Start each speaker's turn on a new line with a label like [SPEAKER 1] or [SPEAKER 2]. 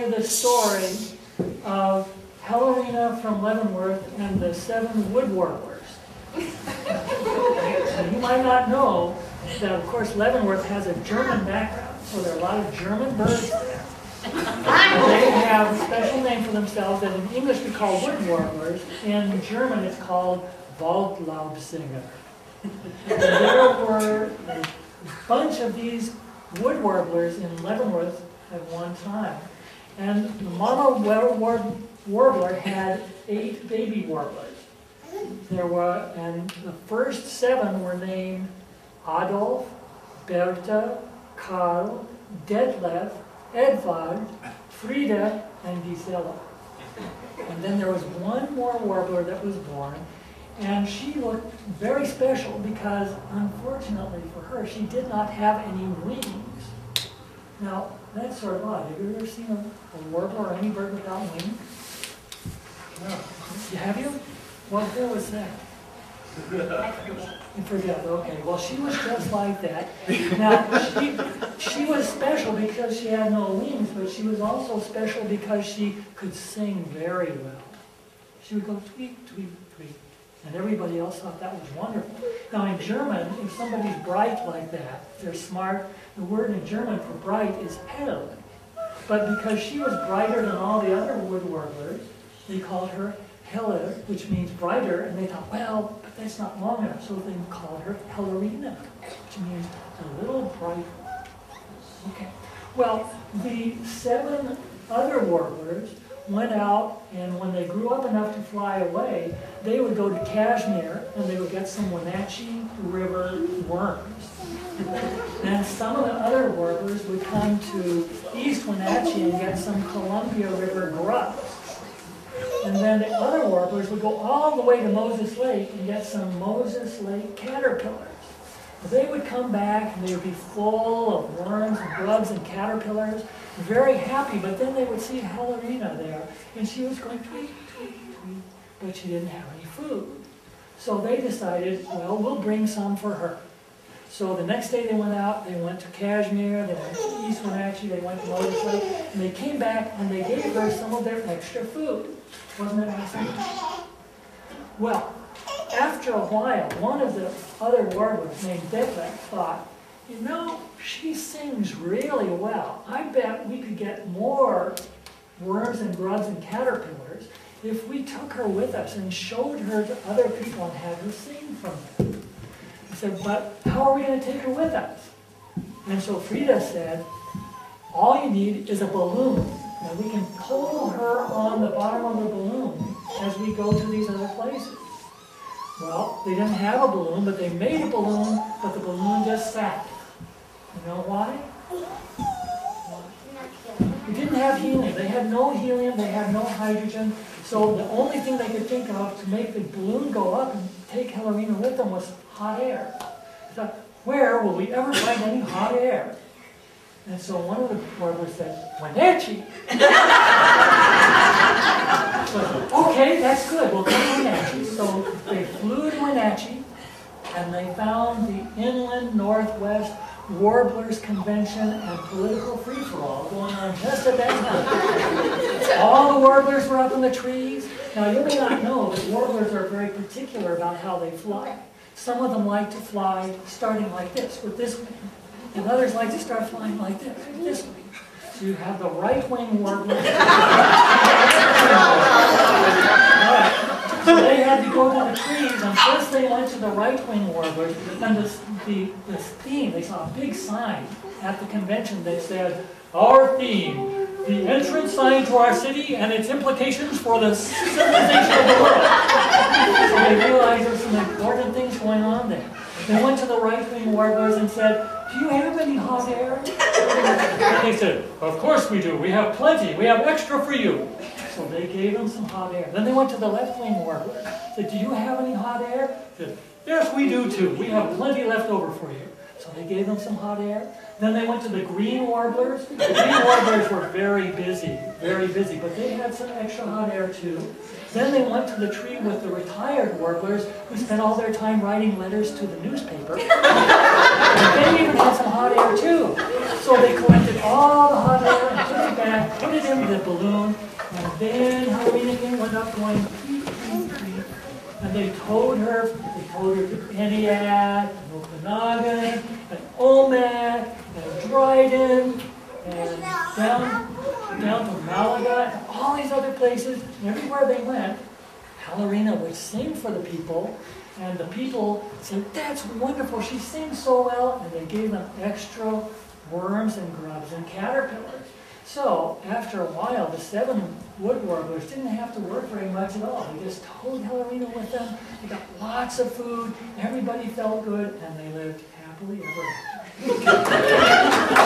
[SPEAKER 1] you the story of Hellerina from Leavenworth and the 7 wood warblers. And you might not know that, of course, Leavenworth has a German background, so there are a lot of German birds there. They have a special name for themselves that in English we call wood warblers. In German it's called Waldlaubsinger. And there were a bunch of these wood warblers in Leavenworth at one time. And the mama warbler had 8 baby warblers. And the first 7 were named Adolf, Bertha, Karl, Detlef, Edvard, Frida, and Gisela. And then there was one more warbler that was born, and she looked very special because, unfortunately for her, she did not have any wings. Now, that's sort of odd. Have you ever seen a warbler or any bird without wings? No. Have you? What bird was that? You forget, okay. Well, she was just like that. Now, she was special because she had no wings, but she was also special because she could sing very well. She would go tweet, tweet, tweet. And everybody else thought that was wonderful. Now, in German, if somebody's bright like that, they're smart, the word in German for bright is hell. But because she was brighter than all the other wood warblers, they called her Heller, which means brighter, and they thought, well, but that's not long enough, so they called her Hellerina, which means a little bright one. Okay. Well, the 7 other warblers went out, and when they grew up enough to fly away, they would go to Kashmir, and they would get some Wenatchee River worms. And some of the other warblers would come to East Wenatchee and get some Columbia River grubs. And then the other warblers would go all the way to Moses Lake and get some Moses Lake caterpillars. They would come back and they would be full of worms and grubs and caterpillars, very happy, but then they would see Hellerina there, and she was going tweet, tweet, tweet, but she didn't have any food. So they decided, well, we'll bring some for her. So the next day they went out, they went to Kashmir, they went to East Wenatchee, they went to Moses Lake, and they came back and they gave her some of their extra food. Wasn't that awesome? Well, after a while, one of the other warblers named Detlef thought, you know, she sings really well. I bet we could get more worms and grubs and caterpillars if we took her with us and showed her to other people and had her sing from them. He said, but how are we going to take her with us? And so Frida said, all you need is a balloon. And we can pull her on the bottom of the balloon as we go to these other places. Well, they didn't have a balloon, but they made a balloon, but the balloon just sat. You know why? They didn't have helium. They had no helium, they had no hydrogen. So the only thing they could think of to make the balloon go up and take Hellerina with them was hot air. They thought, where will we ever find any hot air? And so one of the warblers said, Wenatchee. So, okay, that's good. We'll go to Wenatchee. So they flew to Wenatchee, and they found the Inland Northwest Warblers Convention and Political Free-for-All going on just at that time. All the warblers were up in the trees. Now, you may not know that warblers are very particular about how they fly. Some of them like to fly starting like this, with this wing. And others like to start flying like this, with this wing. So you have the right-wing warblers. So they had to go to the trees, and first they went to the right-wing warblers, and this theme, they saw a big sign at the convention that said, our theme, the entrance sign to our city and its implications for the civilization of the world. So they realized there's some important things going on there. They went to the right-wing warblers and said, do you have any hot air? And they said, of course we do. We have plenty. We have extra for you. So they gave them some hot air. Then they went to the left-wing warbler. Said, do you have any hot air? Said, yes, we do too. We have plenty left over for you. So they gave them some hot air. Then they went to the green warblers. The green warblers were very busy, but they had some extra hot air too. Then they went to the tree with the retired warblers who spent all their time writing letters to the newspaper. And they even had some hot air too. So they collected all the hot air and put it back, put it in the balloon, and then Hellerina again went up going, creep, creep, creep. And they towed her to Entiat, and Okanagan, and Omak, and Dryden, and down to Malaga, and all these other places. And everywhere they went, Hellerina would sing for the people, and the people said, "That's wonderful, she sings so well," and they gave them extra worms and grubs and caterpillars. So, after a while, the 7 wood warblers didn't have to work very much at all. They just towed Hellerina with them, they got lots of food, everybody felt good, and they lived happily ever after.